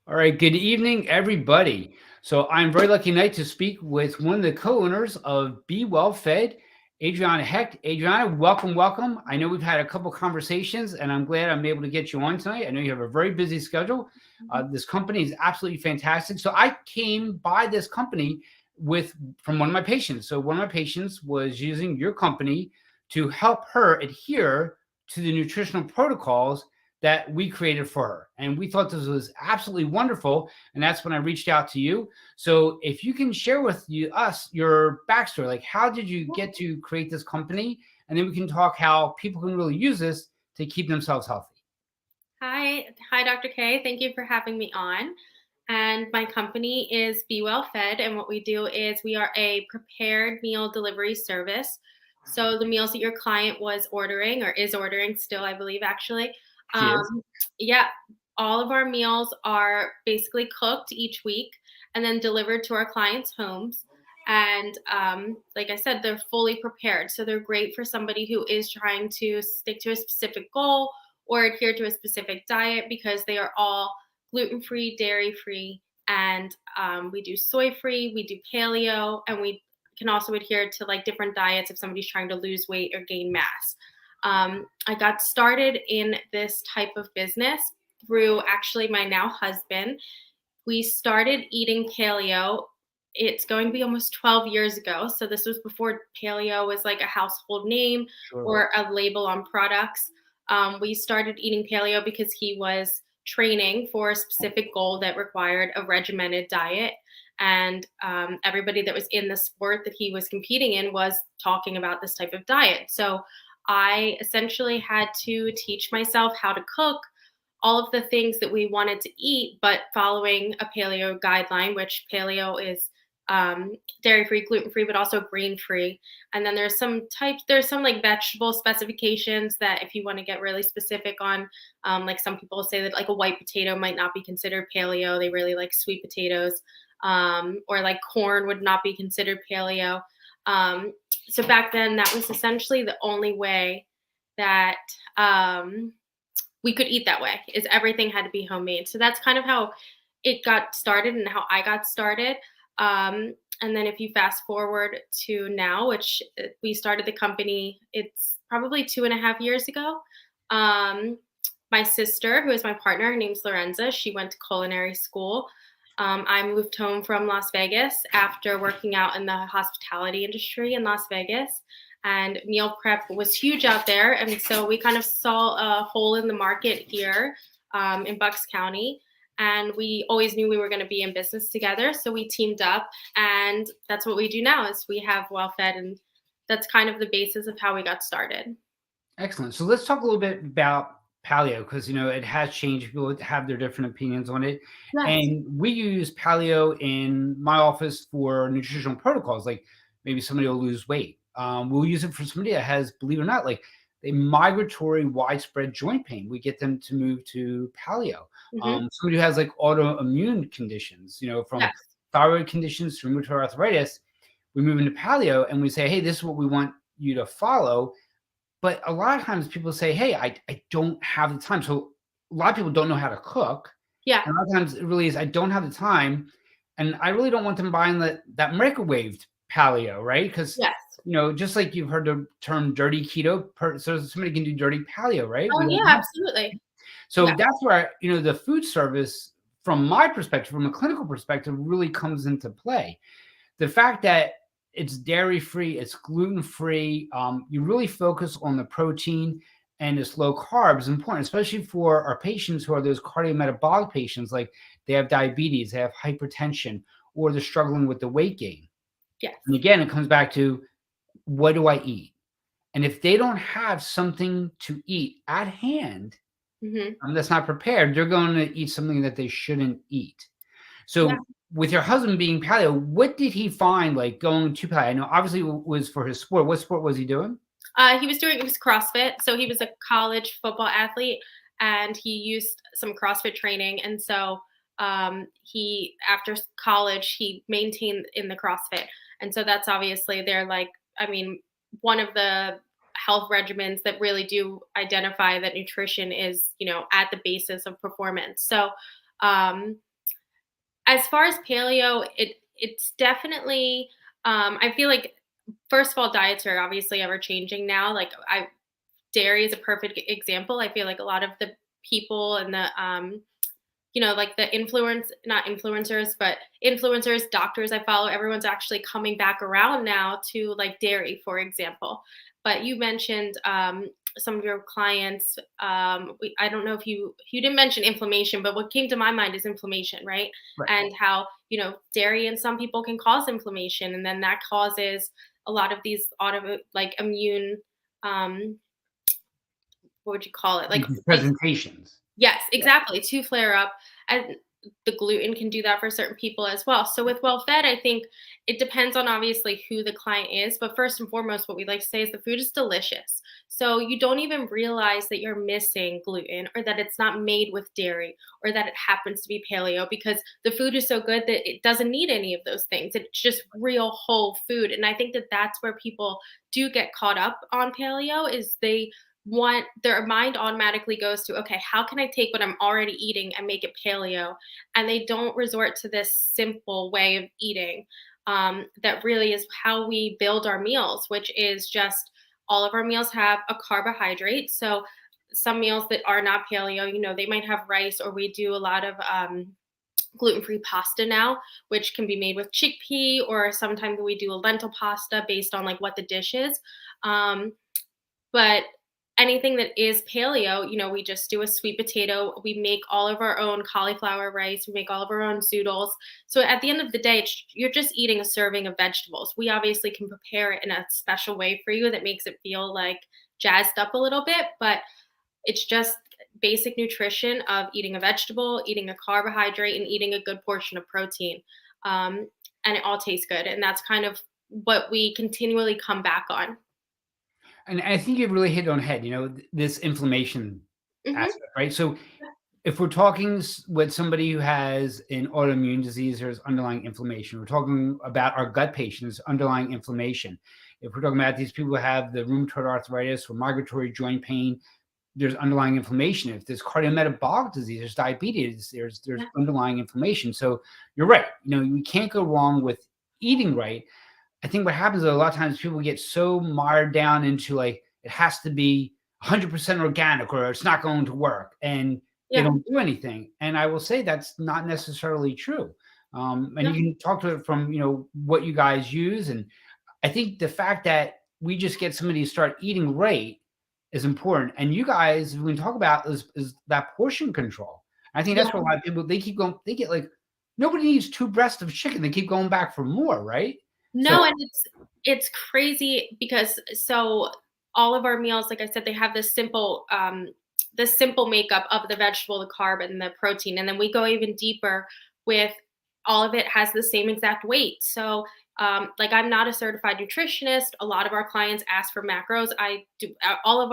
All right, good evening, everybody. So I'm very lucky tonight to speak with one of the co-owners of Be Wellfed, Adrianna Hecht. Adrianna, welcome, welcome. I know we've had a couple conversations, and I'm glad I'm able to get you on tonight. I know you have a very busy schedule. This company is absolutely fantastic. So I came by this company with from one of my patients. So one of my patients was using your company to help her adhere to the nutritional protocols that we created for her. And we thought this was absolutely wonderful. And that's when I reached out to you. So if you can share with us your backstory, like how did you get to create this company? And then we can talk how people can really use this to keep themselves healthy. Hi, Dr. Kaye. Thank you for having me on. And my company is Be Wellfed, and what we do is we are a prepared meal delivery service. So the meals that your client was ordering or is ordering still, I believe, actually. She is. Um, yeah, all of our meals are basically cooked each week and then delivered to our clients' homes. And like I said, they're fully prepared. So they're great for somebody who is trying to stick to a specific goal or adhere to a specific diet because they are all gluten-free, dairy-free, and we do soy-free, we do paleo, and we can also adhere to like different diets if somebody's trying to lose weight or gain mass. I got started in this type of business through actually my now husband. We started eating paleo. It's going to be almost 12 years ago. So this was before paleo was like a household name Sure. or a label on products. We started eating paleo because he was training for a specific goal that required a regimented diet. And everybody that was in the sport that he was competing in was talking about this type of diet. So I essentially had to teach myself how to cook all of the things that we wanted to eat, but following a paleo guideline, which paleo is dairy-free, gluten-free, but also grain-free. And then there's some like vegetable specifications that if you want to get really specific on, like some people say that like a white potato might not be considered paleo. They really like sweet potatoes, or like corn would not be considered paleo. So back then, that was essentially the only way that we could eat that way is everything had to be homemade. So that's kind of how it got started and how I got started. And then if you fast forward to now, which we started the company, it's probably 2.5 years ago. Um, my sister, who is my partner, her name's Laurenza, she went to culinary school. I moved home from Las Vegas after working out in the hospitality industry in Las Vegas, and meal prep was huge out there. And so we kind of saw a hole in the market here in Bucks County. And we always knew we were going to be in business together. So we teamed up, and that's what we do now is we have WellFed, and that's kind of the basis of how we got started. Excellent. So let's talk a little bit about paleo because it has changed. People have their different opinions on it, Yes. and we use paleo in my office for nutritional protocols. Like maybe somebody will lose weight. We'll use it for somebody that has, believe it or not, like a migratory widespread joint pain. We get them to move to paleo. Hmm. Somebody who has like autoimmune conditions, from Yes. thyroid conditions to rheumatoid arthritis, we move into paleo and we say, hey, this is what we want you to follow, but a lot of times people say, "Hey, I don't have the time." So a lot of people don't know how to cook, Yeah. and a lot of times it really is, "I don't have the time," and I really don't want them buying that microwaved paleo, right? Because Yes. just like you've heard the term dirty keto, so somebody can do dirty paleo, right? Oh, We don't yeah, want. absolutely. So Yeah. that's where the food service, from my perspective, from a clinical perspective, really comes into play. The fact that it's dairy free, it's gluten free, you really focus on the protein, and it's low carb is important, especially for our patients who are those cardiometabolic patients, like they have diabetes, they have hypertension, or they're struggling with the weight gain. And Yes. again, it comes back to, what do I eat? And if they don't have something to eat at hand, Hmm. that's not prepared, they're going to eat something that they shouldn't eat. Yeah. So with your husband being paleo, what did he find like going to paleo? I know obviously it was for his sport. What sport was he doing? It was CrossFit. So he was a college football athlete, and he used some CrossFit training. And so after college, he maintained in the CrossFit. And so that's obviously they're like, I mean, one of the health regimens that really do identify that nutrition is, at the basis of performance. So, As far as paleo, it's definitely, I feel like, first of all, diets are obviously ever changing now. Like, dairy is a perfect example. I feel like a lot of the people and the, like the not influencers, but influencers, doctors I follow, everyone's actually coming back around now to like dairy, for example. But you mentioned some of your clients. I don't know if you didn't mention inflammation, but what came to my mind is inflammation, right? Right. And how dairy in some people can cause inflammation, and then that causes a lot of these like immune, um, what would you call it? These presentations. Yes, exactly, to flare up, and the gluten can do that for certain people as well. So with Well Fed, I think it depends on obviously who the client is, but first and foremost, what we like to say is the food is delicious. So you don't even realize that you're missing gluten or that it's not made with dairy or that it happens to be paleo because the food is so good that it doesn't need any of those things. It's just real whole food. And I think that that's where people do get caught up on paleo is they want their mind automatically goes to, okay, how can I take what I'm already eating and make it paleo? And they don't resort to this simple way of eating, that really is how we build our meals, which is just all of our meals have a carbohydrate. So some meals that are not paleo, they might have rice, or we do a lot of gluten-free pasta now, which can be made with chickpea, or sometimes we do a lentil pasta based on like what the dish is. But anything that is paleo, we just do a sweet potato. We make all of our own cauliflower rice. We make all of our own zoodles. So at the end of the day, you're just eating a serving of vegetables. We obviously can prepare it in a special way for you that makes it feel like jazzed up a little bit, but it's just basic nutrition of eating a vegetable, eating a carbohydrate, and eating a good portion of protein. Um, and it all tastes good. And that's kind of what we continually come back on. And I think you've really hit it on head, this inflammation Hmm. aspect, right? So if we're talking with somebody who has an autoimmune disease, there's underlying inflammation. We're talking about our gut patients, underlying inflammation. If we're talking about these people who have the rheumatoid arthritis or migratory joint pain, there's underlying inflammation. If there's cardiometabolic disease, there's diabetes, there's Yeah. underlying inflammation. So you're right. We can't go wrong with eating right. I think what happens is a lot of times people get so mired down into like it has to be 100% organic or it's not going to work, and they Yeah. don't do anything. And I will say that's not necessarily true. And No. you can talk to it from what you guys use, and I think the fact that we just get somebody to start eating right is important. And you guys, we can talk about is that portion control. I think Yeah. that's what a lot of people they keep going. They get like nobody needs two breasts of chicken. They keep going back for more, right? So No, and it's crazy because so all of our meals, like I said, they have this simple makeup of the vegetable, the carb, and the protein. And then we go even deeper with all of it has the same exact weight. So like I'm not a certified nutritionist. A lot of our clients ask for macros. I do all of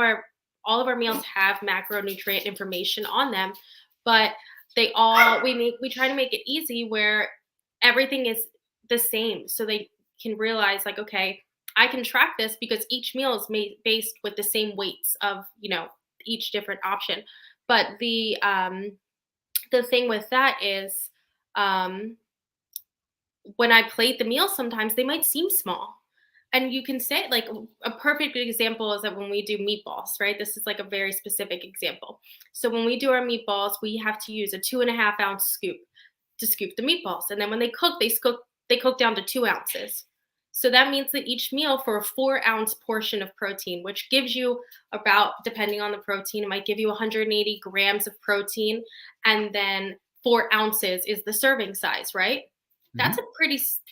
our meals have macronutrient information on them, but we try to make it easy where everything is the same so they can realize like, okay, I can track this because each meal is made based with the same weights of each different option. But the thing with that is, um when I plate the meal, sometimes they might seem small. And you can say, like, a perfect example is that when we do meatballs, right? This is like a very specific example. So when we do our meatballs, we have to use a 2.5 ounce scoop to scoop the meatballs. And then when they cook down to 2 ounces. So that means that each meal for a 4 ounce portion of protein, which gives you about, depending on the protein, it might give you 180 grams of protein. And then 4 ounces is the serving size, right? mhm.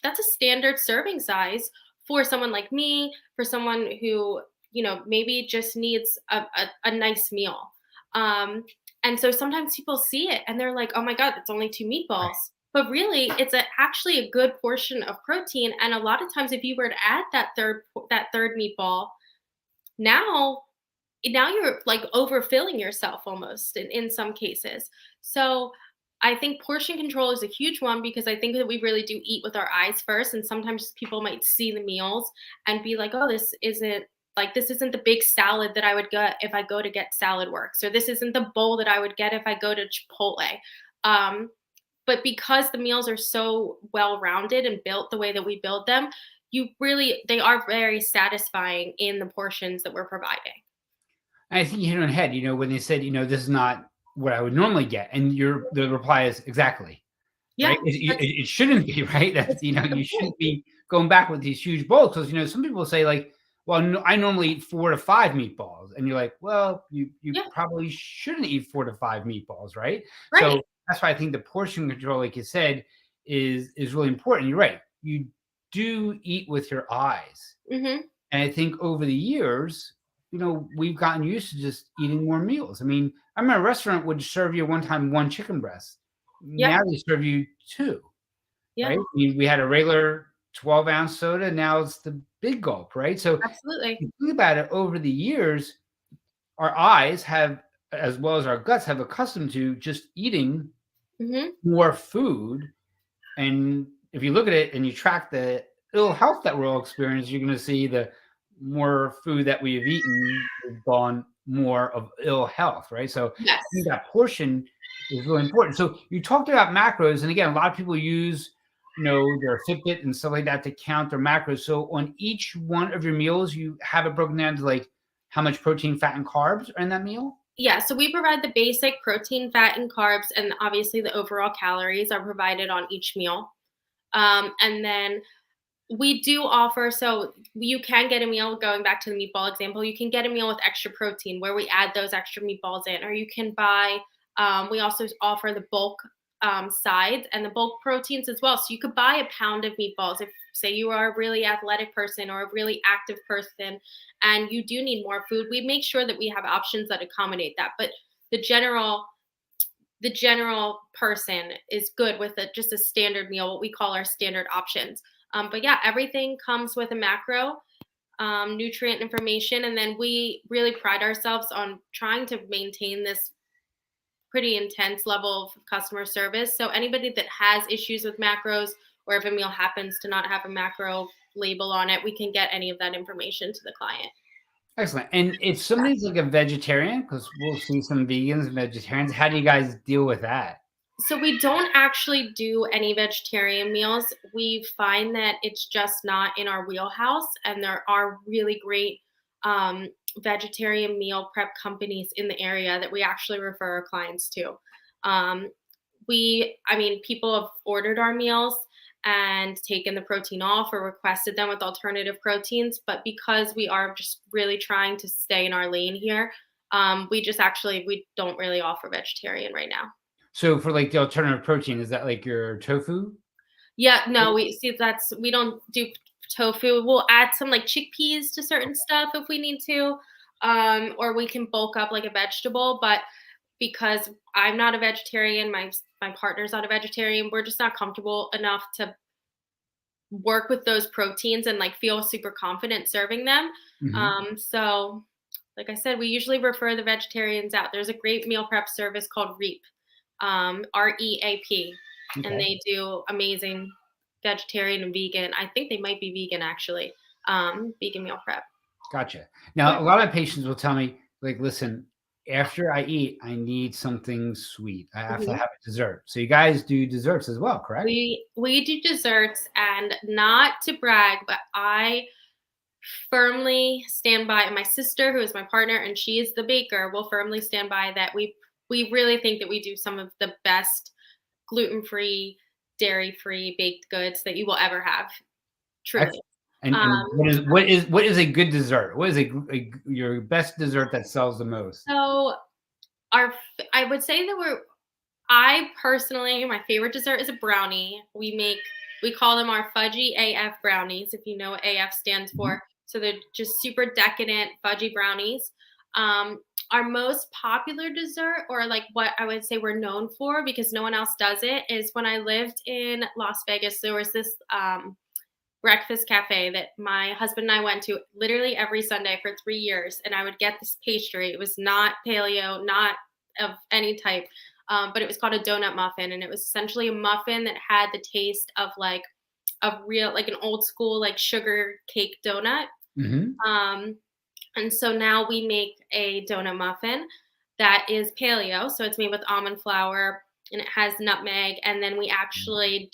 That's a standard serving size for someone like me, for someone who, maybe just needs a nice meal. And so sometimes people see it and they're like, oh my God, it's only two meatballs. But really, it's actually a good portion of protein. And a lot of times, if you were to add that third meatball, now you're like overfilling yourself almost in some cases. So I think portion control is a huge one because I think that we really do eat with our eyes first. And sometimes people might see the meals and be like, oh, this isn't the big salad that I would get if I go to get Salad Works, or this isn't the bowl that I would get if I go to Chipotle. Um, But because the meals are so well-rounded and built the way that we build them, they are very satisfying in the portions that we're providing. I think you hit it on the head, when they said, this is not what I would normally get, and the reply is exactly. Yeah, Right? It shouldn't be, right? That's, that's the you point. shouldn't be going back with these huge bowls because, some people say like, well, no, I normally eat 4 to 5 meatballs. And you're like, well, you Yeah, probably shouldn't eat 4 to 5 meatballs, right? right. So that's why I think the portion control, like you said, is really important. You're right. You do eat with your eyes. Mhm. And I think over the years, we've gotten used to just eating more meals. I mean, I remember a restaurant would serve you one time 1 chicken breast. Yep, Now they serve you 2. yeah, Right? We had a regular 12-ounce soda, now it's the big gulp, right? So, absolutely. you think about it, over the years, our eyes have, as well as our guts, have accustomed to just eating Mhm. more food, and if you look at it and you track the ill health that we're all experiencing, you're gonna see the more food that we have eaten, we've gone more of ill health, right? So, Yes. I think that portion is really important. So, you talked about macros, and again, a lot of people use, their Fitbit and stuff like that to count their macros. So, on each one of your meals, you have it broken down to, like, how much protein, fat, and carbs are in that meal? Yeah, so we provide the basic protein, fat, and carbs, and obviously the overall calories are provided on each meal. And then we do offer, so you can get a meal, going back to the meatball example, you can get a meal with extra protein where we add those extra meatballs in, or you can buy, we also offer the bulk sides and the bulk proteins as well. So you could buy a pound of meatballs if, say, you are a really athletic person or a really active person and you do need more food. We make sure that we have options that accommodate that. But the general the general person is good with just a standard meal, what we call our standard options. But yeah, everything comes with a macro, nutrient information, and then we really pride ourselves on trying to maintain this pretty intense level of customer service. So anybody that has issues with macros, or if a meal happens to not have a macro label on it, we can get any of that information to the client. Excellent. And if somebody's like a vegetarian, because we'll see some vegans and vegetarians, how do you guys deal with that? So we don't actually do any vegetarian meals. We find that it's just not in our wheelhouse, and there are really great um, vegetarian meal prep companies in the area that we actually refer our clients to. Um, I mean, people have ordered our meals and taken the protein off or requested them with alternative proteins, but because we are just really trying to stay in our lane here, we don't really offer vegetarian right now. So for like the alternative protein, is that like your tofu? Yeah, no, we don't do tofu. We'll add some like chickpeas to certain stuff if we need to, or we can bulk up like a vegetable. But because I'm not a vegetarian, my partner's not a vegetarian, we're just not comfortable enough to work with those proteins and like feel super confident serving them. Mhm. So like I said, we usually refer the vegetarians out. There's a great meal prep service called REAP, REAP, and Okay. they do amazing vegetarian and vegan. I think they might be vegan actually. Vegan meal prep. Gotcha. Yeah. Now, a lot of patients will tell me, like, listen, after I eat, I need something sweet. I have to Mhm. have a dessert. So you guys do desserts as well, correct? We do desserts, and not to brag, but I firmly stand by, and my sister, who is my partner, and she is the baker, will firmly stand by that we really think that we do some of the best gluten-free, dairy-free baked goods that you will ever have, truly. Excellent. And Um, what is a good dessert? What is your best dessert that sells the most? so I would say that I personally, my favorite dessert is a brownie. We call them our fudgy AF brownies, if you know what AF stands Mhm. for. So they're just super decadent fudgy brownies. Our most popular dessert, or like what I would say we're known for because no one else does it, is when I lived in Las Vegas, there was this breakfast cafe that my husband and I went to literally every Sunday for 3 years. And I would get this pastry. It was not paleo, not of any type, but it was called a donut muffin. And it was essentially a muffin that had the taste of like like an old school, like sugar cake donut. Mhm. Um, and so now we make a donut muffin that is paleo. So it's made with almond flour, and it has nutmeg. And then we actually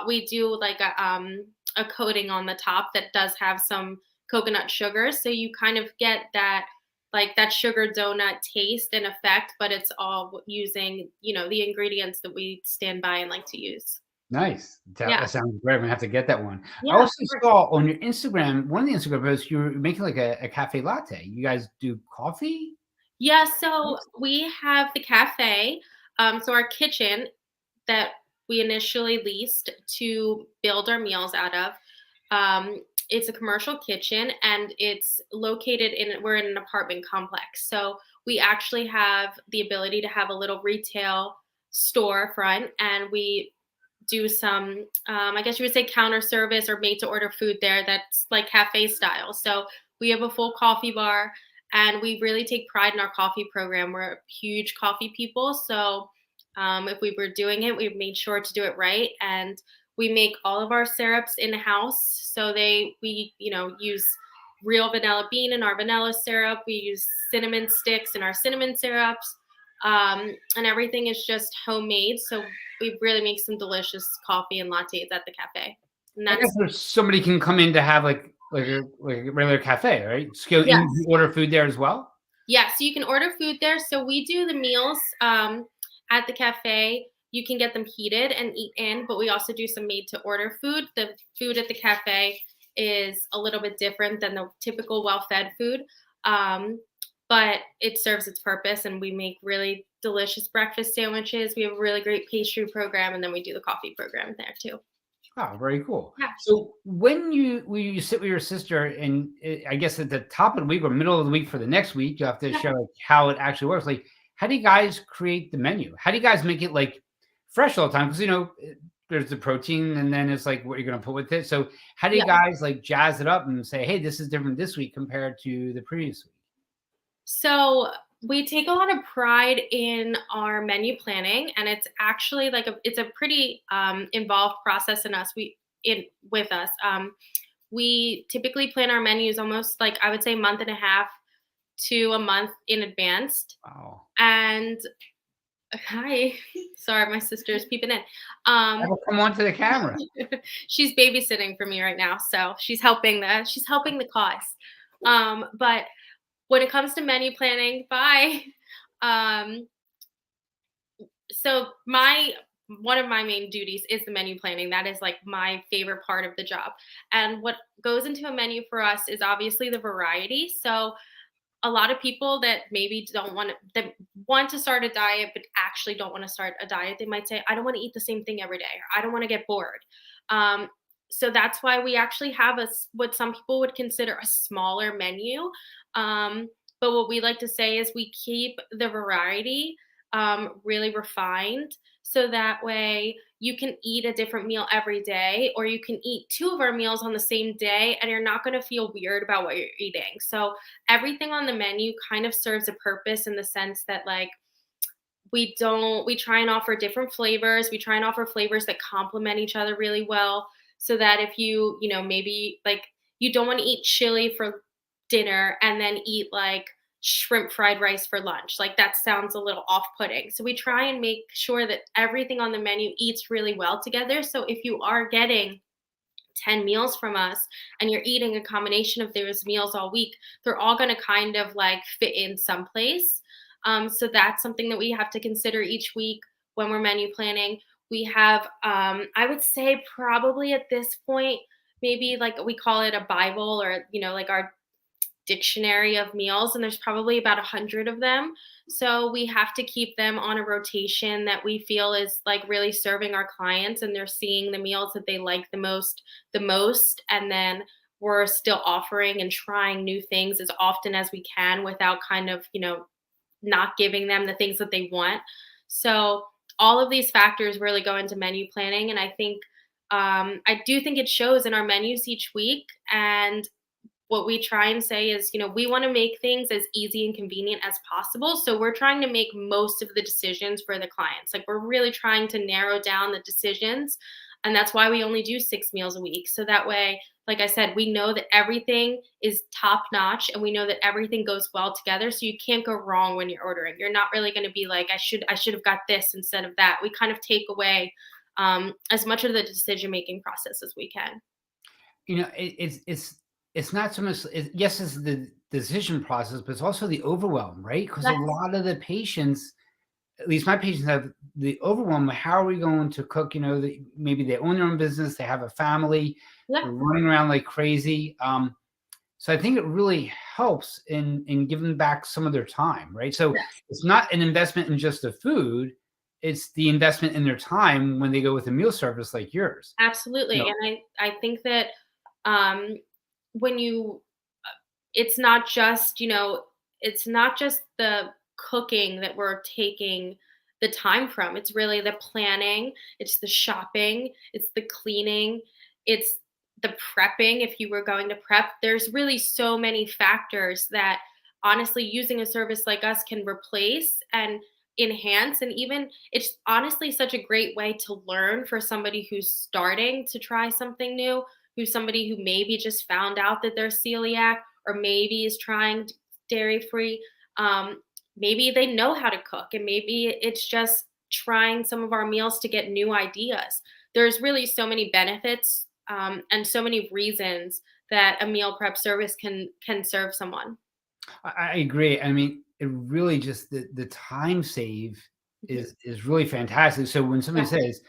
we do like a coating on the top that does have some coconut sugar. So you kind of get that like that sugar donut taste and effect, but it's all using, the ingredients that we stand by and like to use. Nice. Yeah. That sounds great. I'm gonna have to get that one. I Yeah, of also course. saw on your Instagram, one of the Instagram posts, you were making like a cafe latte. You guys do coffee? Yeah, so we have the cafe. So our kitchen that we initially leased to build our meals out of. It's a commercial kitchen and it's located we're in an apartment complex. So we actually have the ability to have a little retail storefront, and we do some, I guess you would say, counter service or made to order food there that's like cafe style. So we have a full coffee bar, and we really take pride in our coffee program. We're huge coffee people. So if we were doing it, we made sure to do it right. And we make all of our syrups in house. So we, use real vanilla bean in our vanilla syrup. We use cinnamon sticks in our cinnamon syrups. And everything is just homemade. So we really make some delicious coffee and lattes at the cafe. And I guess that's, there's somebody can come in to have like a regular cafe, right? So yes. you order food there as well? Yeah, so you can order food there. So we do the meals at the cafe. You can get them heated and eat in, but we also do some made to order food. The food at the cafe is a little bit different than the typical well-fed food, but it serves its purpose. And we make really delicious breakfast sandwiches. We have a really great pastry program, and then we do the coffee program there too. Oh, very cool. Yeah. So when you sit with your sister and I guess at the top of the week or middle of the week for the next week, you have to Yeah. share like how it actually works. Like, how do you guys create the menu? How do you guys make it like fresh all the time? Because there's the protein and then it's like what you're gonna put with it. So how do you Yeah. guys like jazz it up and say, hey, this is different this week compared to the previous week? So we take a lot of pride in our menu planning, and it's actually it's a pretty involved process in with us. We typically plan our menus almost like I would say month and a half to a month in advance. Wow. And hi, sorry, my sister's peeping in. Um, That'll come onto the camera. she's babysitting for me right now, so she's helping the cause. But when it comes to menu planning, bye. Um, so my one of my main duties is the menu planning. That is like my favorite part of the job. And what goes into a menu for us is obviously the variety. So a lot of people that maybe don't want to that want to start a diet but actually don't want to start a diet, they might say, I don't want to eat the same thing every day, or I don't want to get bored. um, so that's why we actually have what some people would consider a smaller menu. um, but what we like to say is we keep the variety really refined, so that way you can eat a different meal every day, or you can eat two of our meals on the same day and you're not going to feel weird about what you're eating. So everything on the menu kind of serves a purpose in the sense that like we try and offer different flavors. We try and offer flavors that complement each other really well, so that if maybe like you don't want to eat chili for dinner and then eat like shrimp fried rice for lunch, like that sounds a little off-putting. So we try and make sure that everything on the menu eats really well together. So if you are getting 10 meals from us and you're eating a combination of those meals all week, they're all going to kind of like fit in someplace. So that's something that we have to consider each week when we're menu planning. We have, I would say, probably at this point, maybe like we call it a Bible, or, like our dictionary of meals, and there's probably about 100 of them. So we have to keep them on a rotation that we feel is like really serving our clients, and they're seeing the meals that they like the most, and then we're still offering and trying new things as often as we can without kind of, not giving them the things that they want. So all of these factors really go into menu planning, and I think I do think it shows in our menus each week. And what we try and say is, we want to make things as easy and convenient as possible. So we're trying to make most of the decisions for the clients. Like we're really trying to narrow down the decisions. And that's why we only do 6 meals a week. So that way, like I said, we know that everything is top notch and we know that everything goes well together. So you can't go wrong when you're ordering. You're not really going to be like, I should have got this instead of that. We kind of take away as much of the decision making process as we can. It's not so much. Yes, it's the decision process, but it's also the overwhelm, right? Because a Yes. lot of the patients, at least my patients, have the overwhelm of how are we going to cook? Maybe they own their own business, they have a family, Yeah. they're running around like crazy. So I think it really helps in giving back some of their time, right? So Yes. it's not an investment in just the food; it's the investment in their time when they go with a meal service like yours. You Absolutely. know, And I think that um, when you it's not just, it's not just the cooking that we're taking the time from. It's really the planning, it's the shopping, it's the cleaning, it's the prepping. If you were going to prep, there's really so many factors that honestly using a service like us can replace and enhance. And even it's honestly such a great way to learn for somebody who's starting to try something new, who's somebody who maybe just found out that they're celiac or maybe is trying dairy free. Um, Maybe they know how to cook, and maybe it's just trying some of our meals to get new ideas. There's really so many benefits and so many reasons that a meal prep service can serve someone. I agree. I mean, it really just the time save Mhm. is really fantastic. So when somebody Yeah, says,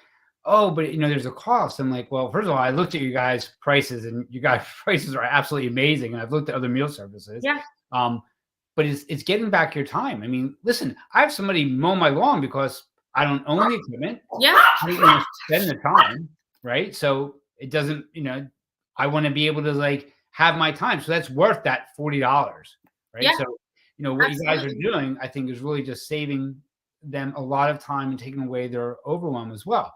"Oh, but there's a cost," I'm like, "Well, first of all, I looked at you guys' prices, and you guys' prices are absolutely amazing, and I've looked at other meal services." yeah, Um, but it's getting back your time. I mean, listen, I have somebody mow my lawn because I don't own the equipment. yeah, I don't spend the time, right? So it doesn't, I want to be able to like have my time. So that's worth that $40, right? yeah, So, what you guys are absolutely. doing, I think, is really just saving them a lot of time and taking away their overwhelm as well.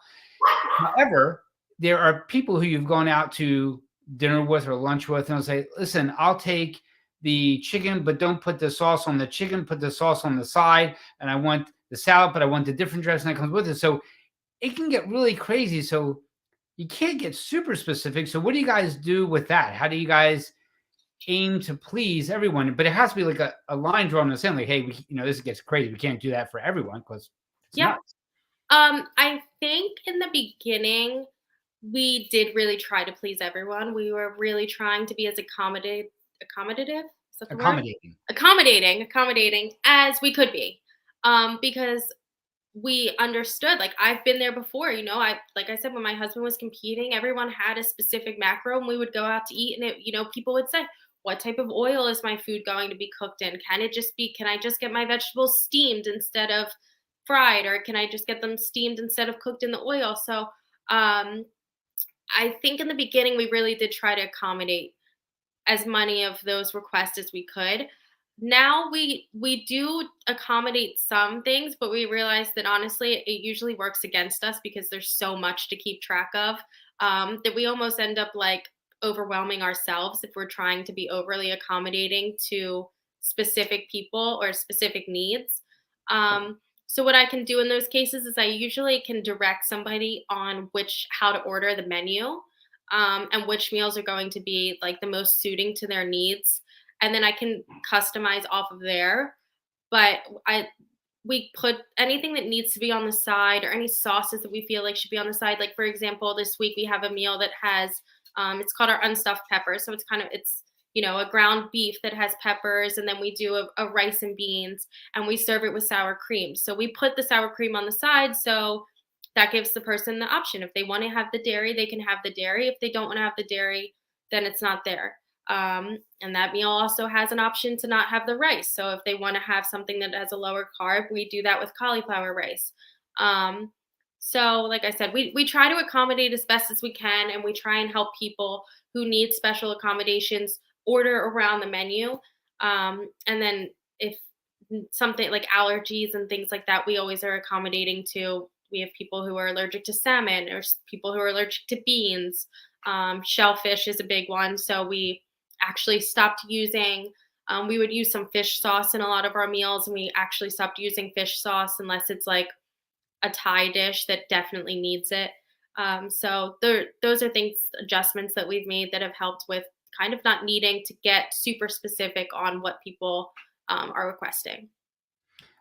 However, there are people who you've gone out to dinner with or lunch with, and they'll say, "Listen, I'll take the chicken, but don't put the sauce on the chicken. Put the sauce on the side, and I want the salad, but I want the different dressing that comes with it." So it can get really crazy. So you can't get super specific. So what do you guys do with that? How do you guys aim to please everyone? But it has to be like a line drawn in the sand, like, hey, this gets crazy. We can't do that for everyone because it's Yep. nuts. I think in the beginning, we did really try to please everyone. We were really trying to be as accommodative, is that the word? Accommodating. Accommodating as we could be. Because we understood, like I've been there before, I like I said, when my husband was competing, everyone had a specific macro and we would go out to eat and people would say, what type of oil is my food going to be cooked in? Can I just get my vegetables steamed instead of fried, or can I just get them steamed instead of cooked in the oil? So um I think in the beginning we really did try to accommodate as many of those requests as we could. Now we do accommodate some things, but we realize that honestly it usually works against us because there's so much to keep track of, that we almost end up like overwhelming ourselves if we're trying to be overly accommodating to specific people or specific needs. So what I can do in those cases is I usually can direct somebody on which how to order the menu, and which meals are going to be like the most suiting to their needs, and then I can customize off of there. But I we put anything that needs to be on the side or any sauces that we feel like should be on the side. Like for example, this week we have a meal that has it's called our unstuffed pepper. So it's a ground beef that has peppers, and then we do a rice and beans, and we serve it with sour cream. So we put the sour cream on the side, so that gives the person the option. If they want to have the dairy, they can have the dairy. If they don't want to have the dairy, then it's not there. And that meal also has an option to not have the rice. So if they want to have something that has a lower carb, we do that with cauliflower rice. Um, so, like I said, we try to accommodate as best as we can, and we try and help people who need special accommodations order around the menu. And then if something like allergies and things like that, we always are accommodating to. We have people who are allergic to salmon or people who are allergic to beans. Shellfish is a big one. So we actually stopped using, we would use some fish sauce in a lot of our meals, and we actually stopped using fish sauce unless it's like a Thai dish that definitely needs it. So those are things, adjustments that we've made that have helped with kind of not needing to get super specific on what people are requesting.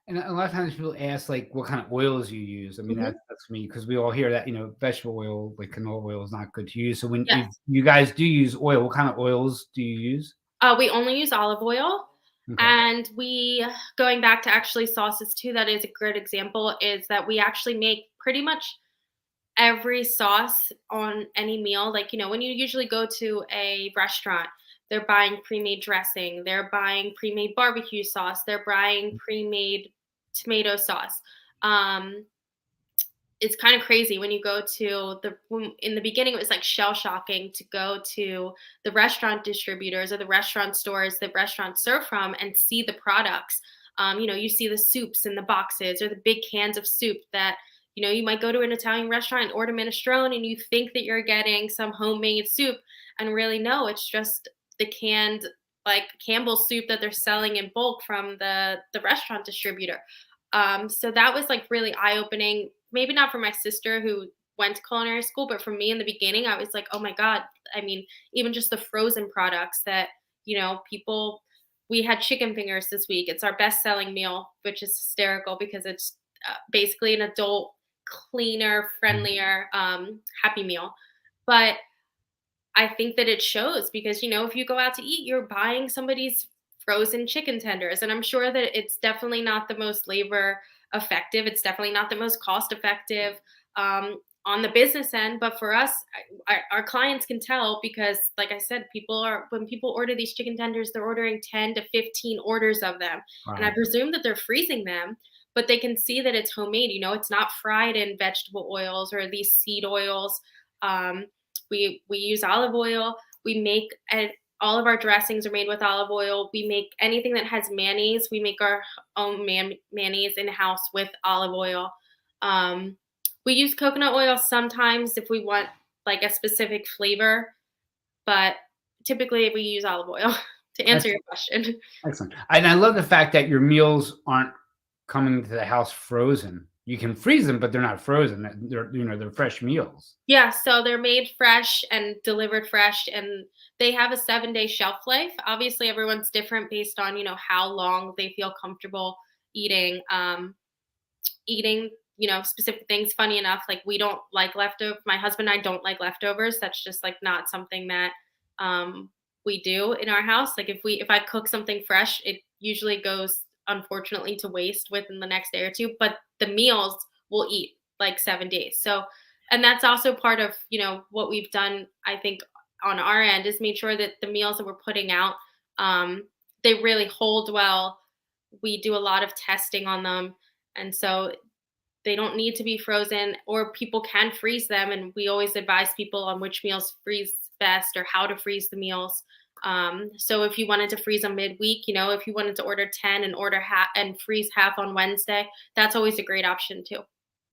And a lot of times people ask like what kind of oils you use. I mean, Hmm. that's me because we all hear that vegetable oil like canola oil is not good to use. So when Yes. you guys do use oil, what kind of oils do you use? We only use olive oil. Okay. And we, going back to actually sauces too, that is a good example, is that we actually make pretty much every sauce on any meal. Like, when you usually go to a restaurant, they're buying pre-made dressing, they're buying pre-made barbecue sauce, they're buying pre-made tomato sauce. Um, it's kind of crazy when you go to in the beginning it was like shell shocking to go to the restaurant distributors or the restaurant stores that restaurants serve from and see the products. You see the soups in the boxes or the big cans of soup that you might go to an Italian restaurant and order minestrone and you think that you're getting some homemade soup, and really no, it's just the canned, like, Campbell's soup that they're selling in bulk from the restaurant distributor. So that was like really eye opening. Maybe not for my sister who went to culinary school, but for me in the beginning, I was like, oh my God. I mean, even just the frozen products that, people, we had chicken fingers this week. It's our best selling meal, which is hysterical because it's basically an adult, cleaner, friendlier, happy meal. But I think that it shows because, if you go out to eat, you're buying somebody's frozen chicken tenders. And I'm sure that it's definitely not the most labor effective. It's definitely not the most cost effective on the business end. But for us, our clients can tell because, like I said, when people order these chicken tenders, they're ordering 10 to 15 orders of them. And I Wow. presume that they're freezing them, but they can see that it's homemade. It's not fried in vegetable oils or these seed oils. Um, we use olive oil. We make all of our dressings are made with olive oil. We make anything that has mayonnaise. We make our own mayonnaise in house with olive oil. Um, we use coconut oil sometimes if we want like a specific flavor, but typically we use olive oil to answer your Excellent. question. Excellent. And I love the fact that your meals aren't coming to the house frozen. You can freeze them, but they're not frozen. They're fresh meals. Yeah, so they're made fresh and delivered fresh, and they have a 7-day shelf life. Obviously, everyone's different based on how long they feel comfortable eating eating specific things. Funny enough, like, we don't like leftover. My husband and I don't like leftovers. That's just like not something that we do in our house. Like, if I cook something fresh, it usually goes, unfortunately, to waste within the next day or two. But the meals we'll eat like 7 days. So, and that's also part of what we've done, I think, on our end, is made sure that the meals that we're putting out, they really hold well. We do a lot of testing on them, and so they don't need to be frozen, or people can freeze them. And we always advise people on which meals freeze best or how to freeze the meals. So if you wanted to freeze them midweek, if you wanted to order 10 and order half and freeze half on Wednesday, that's always a great option too.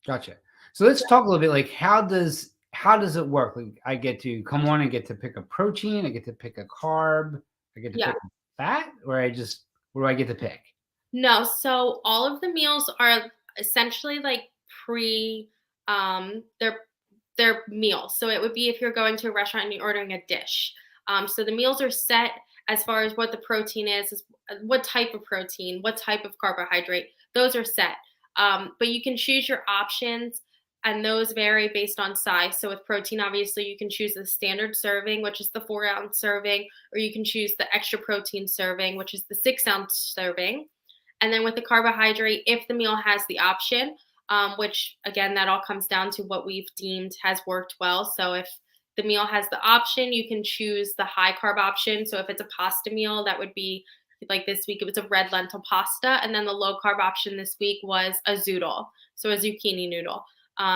Gotcha. So let's talk a little bit like how does it work? Like I get to come on and get to pick a protein, I get to pick a carb, I get to Yeah. pick a fat, or what do I get to pick? No, so all of the meals are essentially like pre they're meals. So it would be if you're going to a restaurant and you're ordering a dish. So the meals are set as far as what the protein is what type of protein, what type of carbohydrate. Those are set. But you can choose your options, and those vary based on size. So with protein, obviously, you can choose the standard serving, which is the 4-ounce serving, or you can choose the extra protein serving, which is the 6-ounce serving. And then with the carbohydrate, if the meal has the option, which again, that all comes down to what we've deemed has worked well. So if the meal has the option, you can choose the high carb option. So if it's a pasta meal, that would be like this week, it was a red lentil pasta. And then the low carb option this week was a zoodle, so a zucchini noodle.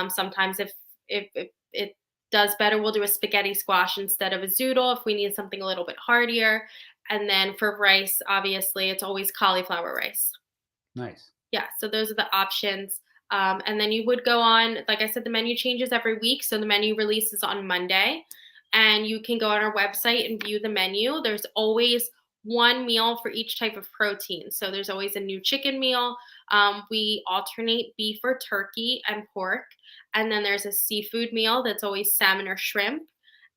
Sometimes if it does better, we'll do a spaghetti squash instead of a zoodle if we need something a little bit heartier. And then for rice, obviously, it's always cauliflower rice. Nice. Yeah, so those are the options. And then you would go on, like I said, the menu changes every week. So the menu releases on Monday, and you can go on our website and view the menu. There's always one meal for each type of protein. So there's always a new chicken meal. We alternate beef or turkey and pork. And then there's a seafood meal that's always salmon or shrimp.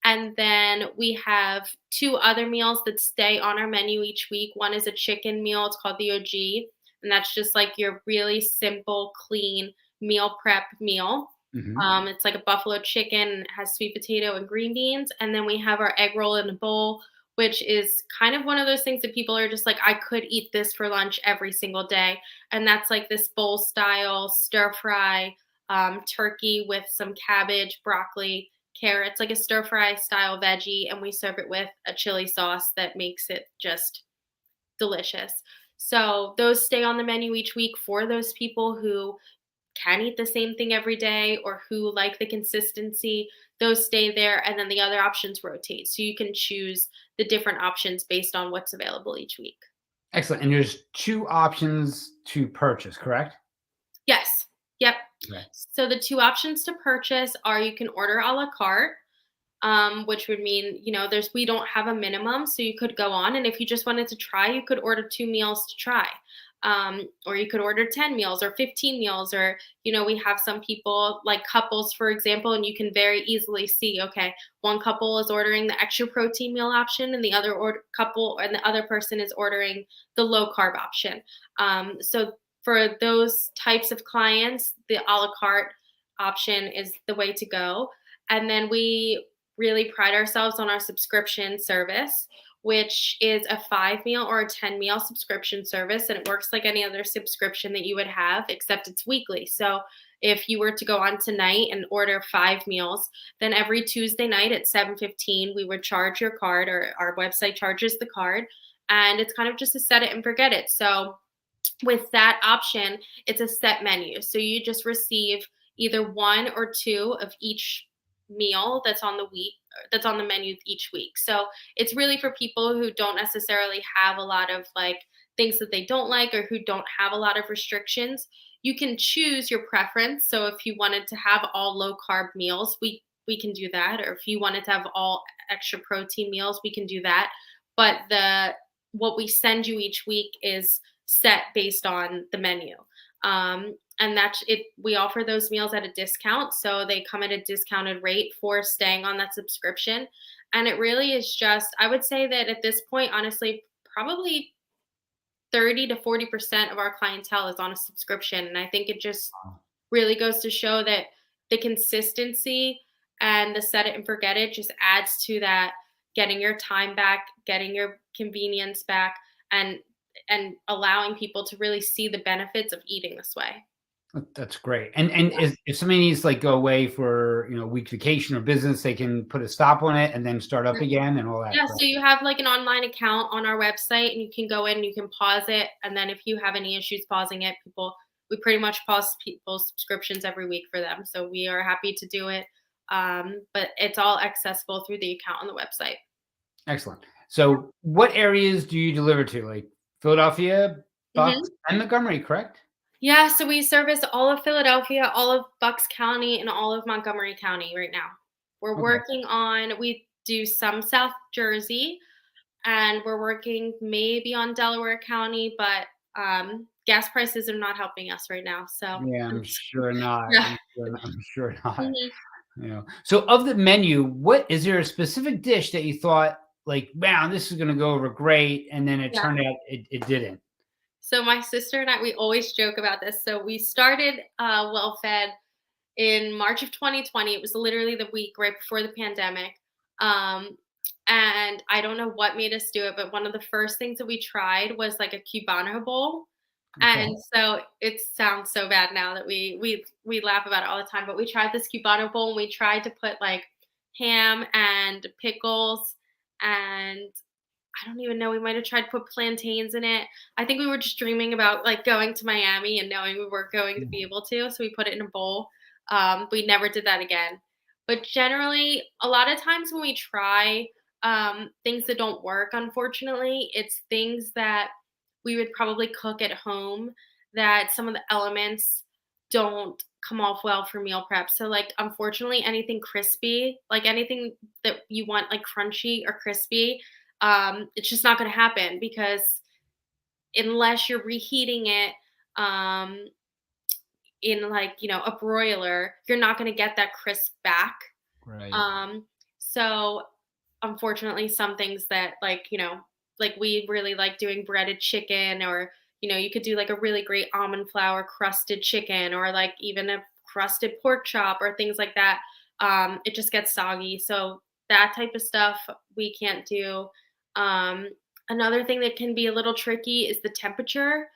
And then we have two other meals that stay on our menu each week. One is a chicken meal, it's called the OG, and that's just like your really simple, clean meal prep meal. Hmm. It's like a buffalo chicken, it has sweet potato and green beans. And then we have our egg roll in a bowl, which is kind of one of those things that people are just like, I could eat this for lunch every single day. And that's like this bowl style stir fry turkey with some cabbage, broccoli, carrots, like a stir fry style veggie. And we serve it with a chili sauce that makes it just delicious. So those stay on the menu each week for those people who can eat the same thing every day or who like the consistency. Those stay there, and then the other options rotate. So you can choose the different options based on what's available each week. Excellent. And there's two options to purchase, correct? Yes. Yep. Okay. So the two options to purchase are you can order a la carte, which would mean, there's we don't have a minimum, so you could go on, and if you just wanted to try, you could order two meals to try, or you could order 10 meals or 15 meals, or we have some people like couples, for example, and you can very easily see, okay, one couple is ordering the extra protein meal option, and the other couple and the other person is ordering the low carb option. So for those types of clients, the a la carte option is the way to go. And then we really pride ourselves on our subscription service, which is a 5 meal or a 10 meal subscription service. And it works like any other subscription that you would have, except it's weekly. So if you were to go on tonight and order 5 meals, then every Tuesday night at 7:15, we would charge your card, or our website charges the card. And it's kind of just a set it and forget it. So with that option, it's a set menu. So you just receive either one or two of each meal that's on the menu each week. So it's really for people who don't necessarily have a lot of like things that they don't like, or who don't have a lot of restrictions. You can choose your preference. So if you wanted to have all low carb meals, we can do that. Or if you wanted to have all extra protein meals, we can do that. But the what we send you each week is set based on the menu. And that's it. We offer those meals at a discount. So they come at a discounted rate for staying on that subscription. And it really is just, I would say that at this point, honestly, probably 30 to 40% of our clientele is on a subscription. And I think it just really goes to show that the consistency and the set it and forget it just adds to that, getting your time back, getting your convenience back, and allowing people to really see the benefits of eating this way. That's great. And if somebody needs to like go away for a week vacation or business, they can put a stop on it and then start up again and all that. Yeah, Correct? so you have like an online account on our website, and you can go in, you can pause it, and then if you have any issues pausing it, we pretty much pause people's subscriptions every week for them. So we are happy to do it. But it's all accessible through the account on the website. Excellent. So what areas do you deliver to? Like Philadelphia, Bucks, Mhm. and Montgomery, correct? Yeah, so we service all of Philadelphia, all of Bucks County, and all of Montgomery County right now. Okay. We do some South Jersey, and we're working maybe on Delaware County, but gas prices are not helping us right now. So, Yeah, I'm sure not. yeah. I'm sure not. Mhm. So of the menu, what is there a specific dish that you thought like, wow, this is going to go over great, and then it Yeah. turned out it didn't? So my sister and I, we always joke about this. So we started Wellfed in March of 2020. It was literally the week right before the pandemic. Um, and I don't know what made us do it, but one of the first things that we tried was like a Cubano bowl. Okay. And so it sounds so bad now that we laugh about it all the time. But we tried this Cubano bowl, and we tried to put like ham and pickles, and I don't even know, we might have tried to put plantains in it. I think we were just dreaming about like going to Miami and knowing we were going to be able to. So we put it in a bowl. We never did that again. But generally, a lot of times when we try things that don't work, unfortunately, it's things that we would probably cook at home that some of the elements don't come off well for meal prep. So, like, unfortunately, anything crispy, like anything that you want, like crunchy or crispy, it's just not going to happen because unless you're reheating it, um, in like, a broiler, you're not going to get that crisp back. Right. So unfortunately, some things that like we really like doing breaded chicken, or you could do like a really great almond flour crusted chicken, or like even a crusted pork chop or things like that. It just gets soggy. So that type of stuff we can't do. Um, Another thing that can be a little tricky is the temperature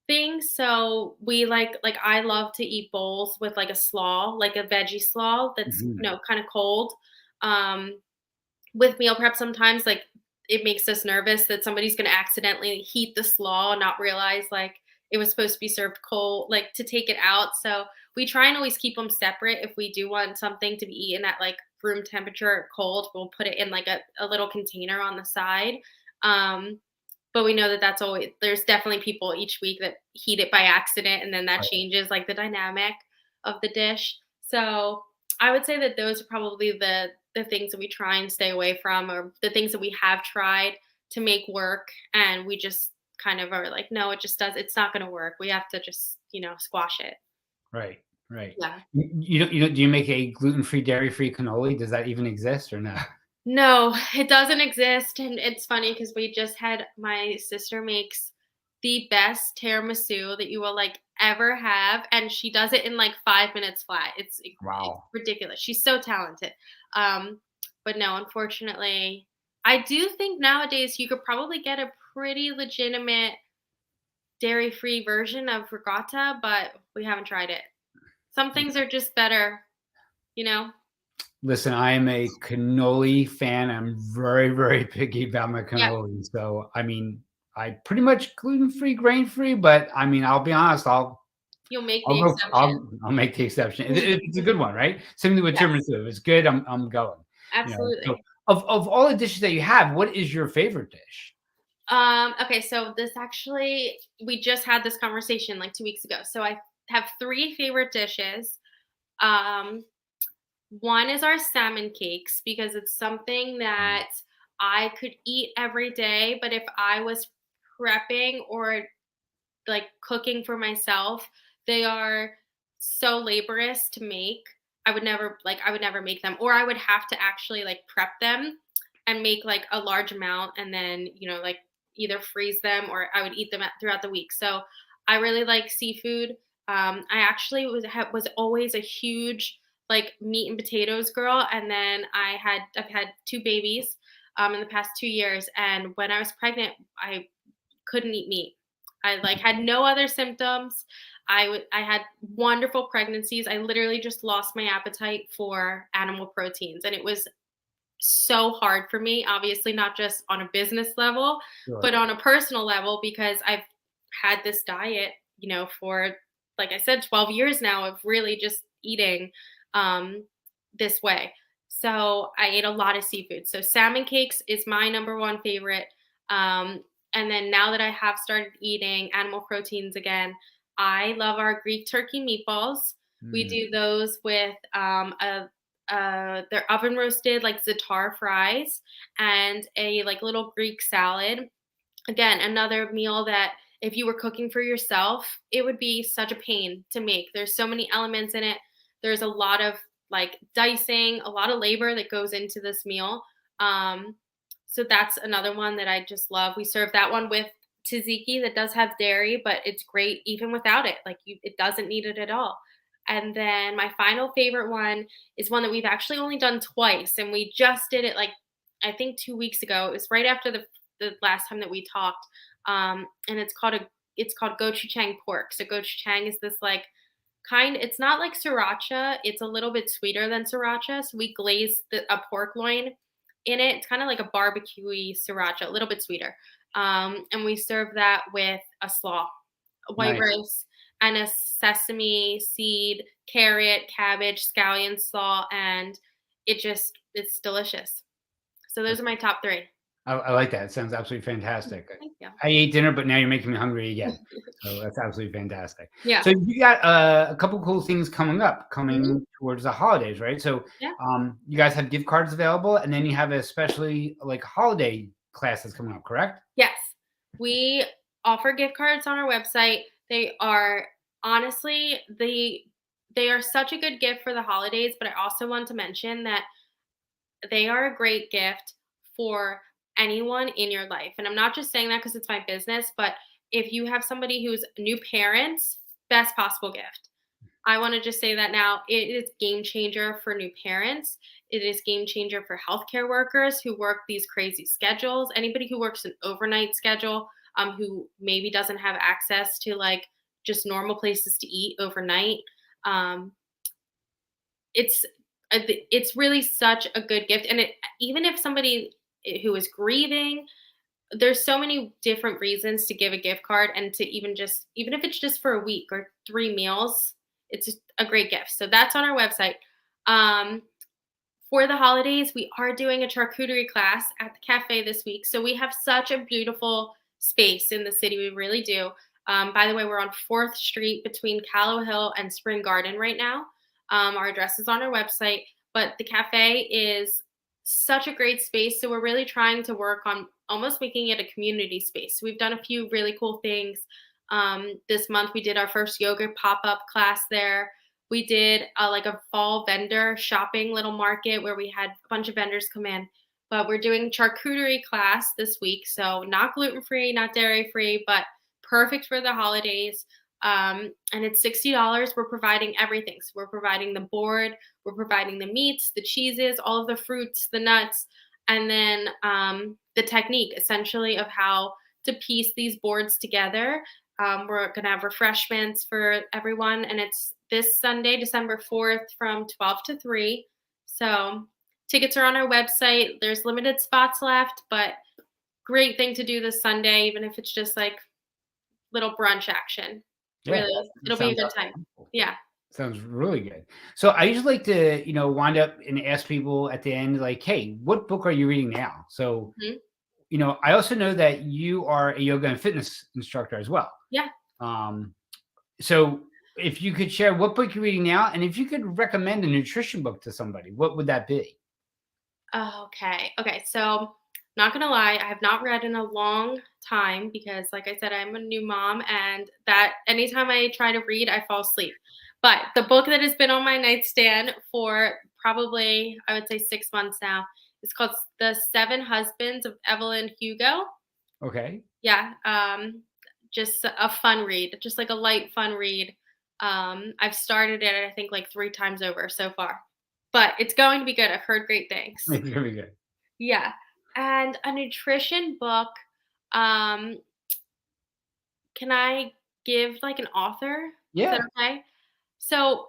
thing. So we like I love to eat bowls with like a slaw, like a veggie slaw that's Mhm. kind of cold. Um, with meal prep sometimes, like, it makes us nervous that somebody's gonna accidentally heat the slaw and not realize, like, it was supposed to be served cold, like, to take it out. So we try and always keep them separate. If we do want something to be eaten at, like, room temperature or cold, we'll put it in, like, a little container on the side. Um, but we know that that's always there's definitely people each week that heat it by accident, and then that Right. changes, like, the dynamic of the dish. So I would say that those are probably the things that we try and stay away from, or the things that we have tried to make work, and we just kind of are like, no, it's not going to work. We have to just, squash it. Right. Right. Yeah. You do you make a gluten-free, dairy-free cannoli? Does that even exist or no? No, it doesn't exist. And it's funny because we just had my sister makes the best tiramisu that you will like ever have. And she does it in like 5 minutes flat. It's Wow. ridiculous. She's so talented. Um, but no, unfortunately, I do think nowadays you could probably get a pretty legitimate dairy free version of ricotta, but we haven't tried it. Some things are just better, you know? Listen, I am a cannoli fan. I'm very, very picky about my Yeah, cannoli. So, I mean, I pretty much gluten-free, grain-free, but I mean, I'll be honest, you'll make I'll the go exception. I'll make the exception. It's a good one, right? Same thing with Yes, tiramisu. If it's good, I'm going, you know? So, absolutely. of all the dishes that you have, what is your favorite dish? Okay, so this actually we just had this conversation like 2 weeks ago. So I have 3 favorite dishes. Um, One is our salmon cakes because it's something Mm, that I could eat every day, but if I was prepping or like cooking for myself, they are so laborious to make. I would never make them, or I would have to actually like prep them and make like a large amount, and then, like either freeze them or I would eat them throughout the week. So I really like seafood. I actually was always a huge like meat and potatoes girl, and then I've had 2 babies in the past 2 years, and when I was pregnant, I couldn't eat meat. I like had no other symptoms. I had wonderful pregnancies. I literally just lost my appetite for animal proteins, and it was so hard for me, obviously not just on a business level, but sure. on a personal level because I've had this diet, for like I said 12 years now of really just eating um this way. So I ate a lot of seafood. So salmon cakes is my number one favorite. Um and then now that I have started eating animal proteins again, I love our Greek turkey meatballs. We Mm, do those with they're oven roasted like za'atar fries and a like little Greek salad. Again, another meal that if you were cooking for yourself, it would be such a pain to make. There's so many elements in it. There's a lot of like dicing, a lot of labor that goes into this meal. Um, so that's another one that I just love. We serve that one with tzatziki that does have dairy, but it's great even without it. It doesn't need it at all. And then my final favorite one is one that we've actually only done twice, and we just did it like I think 2 weeks ago. It was right after the last time that we talked, and it's called gochujang pork. So gochujang is this like it's not like sriracha. It's a little bit sweeter than sriracha. So we glaze a pork loin in it. It's kind of like a barbecuey sriracha, a little bit sweeter. And we serve that with a slaw, a white nice. rice, and a sesame seed, carrot, cabbage, scallion slaw, and it's delicious. So those are my top 3. I like that. It sounds absolutely fantastic. Thank you. I ate dinner, but now you're making me hungry again. So that's absolutely fantastic. Yeah. So you got a couple cool things Mhm. coming towards the holidays, right? So Yeah. you guys have gift cards available, and then you have especially like holiday classes coming up, correct? Yes. We offer gift cards on our website. They are honestly, they are such a good gift for the holidays, but I also want to mention that they are a great gift for anyone in your life. And I'm not just saying that because it's my business, but if you have somebody who's new parents, best possible gift. I want to just say that now it is game changer for new parents. It is game changer for healthcare workers who work these crazy schedules. Anybody who works an overnight schedule, who maybe doesn't have access to like just normal places to eat overnight. Um, it's it's really such a good gift, and it even if somebody who is grieving, there's so many different reasons to give a gift card, and to even if it's just for a week or 3 meals, it's just a great gift. So that's on our website. Um, for the holidays, we are doing a charcuterie class at the cafe this week. So we have such a beautiful space in the city. We really do. By the way, we're on 4th Street between Callow Hill and Spring Garden right now. Our address is on our website, but the cafe is such a great space. So we're really trying to work on almost making it a community space. So we've done a few really cool things. This month, we did our first yoga pop up class there. We did like a fall vendor shopping little market where we had a bunch of vendors come in. But we're doing charcuterie class this week, so not gluten free, not dairy free, but perfect for the holidays. And it's $60. We're providing everything. So we're providing the board, we're providing the meats, the cheeses, all of the fruits, the nuts, and then the technique essentially of how to piece these boards together. We're going to have refreshments for everyone, and it's this Sunday, December 4th from 12 to 3. So tickets are on our website. There's limited spots left, but great thing to do this Sunday, even if it's just like little brunch action. Yeah, Really, that it'll be a sounds good time. wonderful. Yeah. Sounds really good. So I usually like to, wind up and ask people at the end, like, hey, what book are you reading now? So, Mhm. I also know that you are a yoga and fitness instructor as well. Yeah. Um, so if you could share what book you're reading now, and if you could recommend a nutrition book to somebody, what would that be? Okay. Okay. So, not gonna lie, I have not read in a long time because, like I said, I'm a new mom, and that anytime I try to read, I fall asleep. But the book that has been on my nightstand for probably, I would say, 6 months now, is called The Seven Husbands of Evelyn Hugo. Okay. Yeah. Just a fun read, just like a light, fun read. I've started it, I think, like 3 times over so far, but it's going to be good. I've heard great things. Very good. Yeah. And a nutrition book, um, can I give like an author? Is that Yeah. okay? So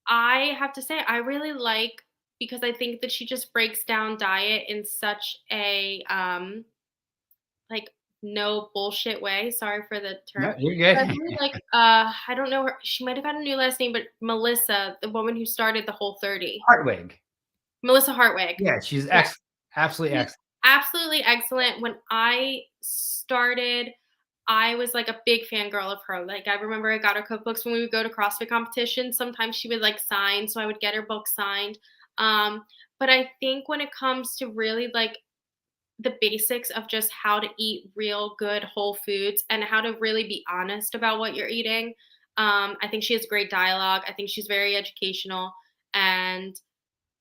I have to say I really like, because I think that she just breaks down diet in such a like no bullshit way. Sorry for the term. No, you're But I good. really like I don't know her, she might have had a new last name, but Melissa, the woman who started the Whole 30. Hartwig. Melissa Hartwig. Yeah, she's Yeah. excellent. Absolutely She's excellent. absolutely excellent. When I started, I was like a big fangirl of her. Like I remember I got her cookbooks when we would go to CrossFit competitions. Sometimes she would like sign, so I would get her book signed. But I think when it comes to really like the basics of just how to eat real good whole foods and how to really be honest about what you're eating, I think she has great dialogue. I think she's very educational, and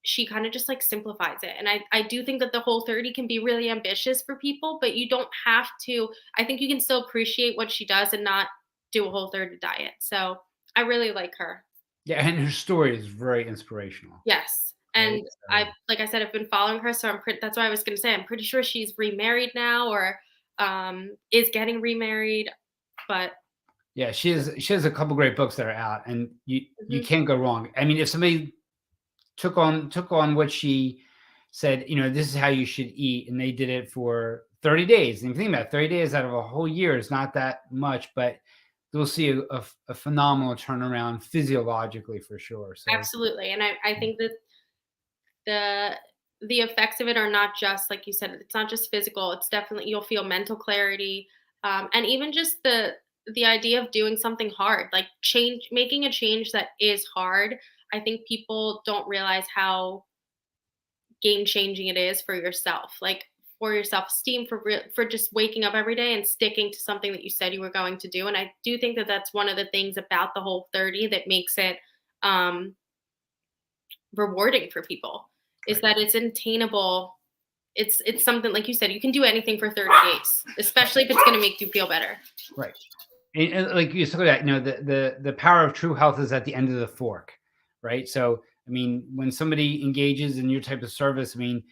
she kind of just like simplifies it. And I do think that the Whole 30 can be really ambitious for people, but you don't have to. I think you can still appreciate what she does and not do a Whole 30 diet. So I really like her. Yeah, and her story is very inspirational, Yes. right? And So, like I said, I've been following her, so that's what I was going to say. I'm pretty sure she's remarried now, or is getting remarried, but yeah, she has a couple great books that are out, and you mhm, can't go wrong. I mean, if somebody took on what she said, this is how you should eat, and they did it for 30 days. And if you think about it, 30 days out of a whole year is not that much, but you'll see a phenomenal turnaround physiologically for sure. So absolutely. And I think that the the effects of it are not just like you said, it's not just physical, it's definitely you'll feel mental clarity, and even just the idea of doing something hard, like change making a change that is hard. I think people don't realize how game changing it is for yourself. Like for your self-esteem, for just waking up every day and sticking to something that you said you were going to do. And I do think that that's one of the things about the Whole30 that makes it rewarding for people, is that it's attainable. It's something, like you said, you can do anything for 30 days, especially if it's going to make you feel better. Right. And like you said, that, the power of true health is at the end of the fork, right? So, I mean, when somebody engages in your type of service, I mean,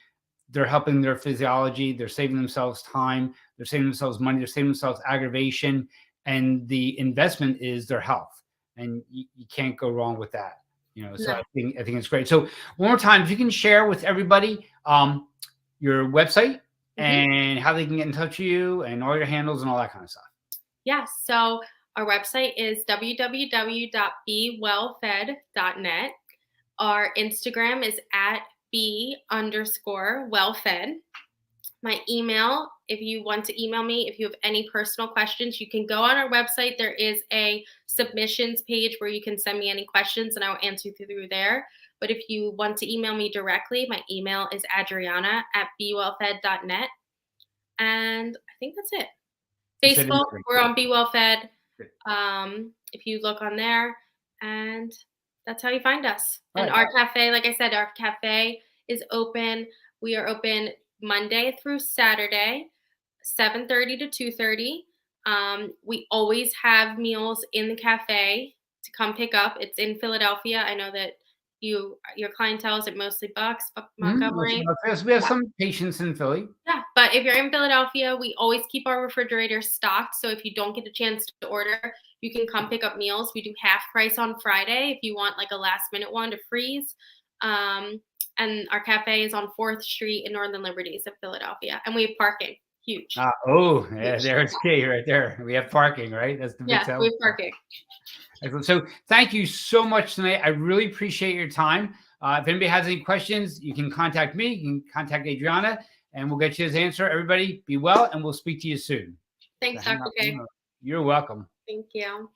they're helping their physiology, they're saving themselves time, they're saving themselves money, they're saving themselves aggravation, and the investment is their health, and you can't go wrong with that. So No. I think it's great. So one more time, if you can share with everybody your website and how they can get in touch with you and all your handles and all that kind of stuff. Yeah, so our website is www.bewellfed.net. Our Instagram is at @be_wellfed. My email, if you want to email me, if you have any personal questions, you can go on our website. There is a submissions page where you can send me any questions and I will answer through there. But if you want to email me directly, my email is adrianna@bewellfed.net. And I think that's it. Facebook, we're on Be Wellfed. If you look on there, and that's how you find us. And our cafe, like I said, our cafe is open. We are open Monday through Saturday, 7:30 to 2:30. We always have meals in the cafe to come pick up. It's in Philadelphia. I know that your clientele is at mostly Bucks, Montgomery. We have some patients in Philly. Yeah, but if you're in Philadelphia, we always keep our refrigerator stocked. So if you don't get a chance to order, you can come pick up meals. We do half price on Friday if you want like a last minute one to freeze. And our cafe is on 4th Street in Northern Liberties of Philadelphia. And we have parking. Huge. Yeah, there's Kaye right there. We have parking, right? That's the big we have parking. Excellent. So thank you so much tonight. I really appreciate your time. If anybody has any questions, you can contact me. You can contact Adrianna, and we'll get you his answer. Everybody be well, and we'll speak to you soon. Thanks, Dr. Kaye. You're welcome. Thank you.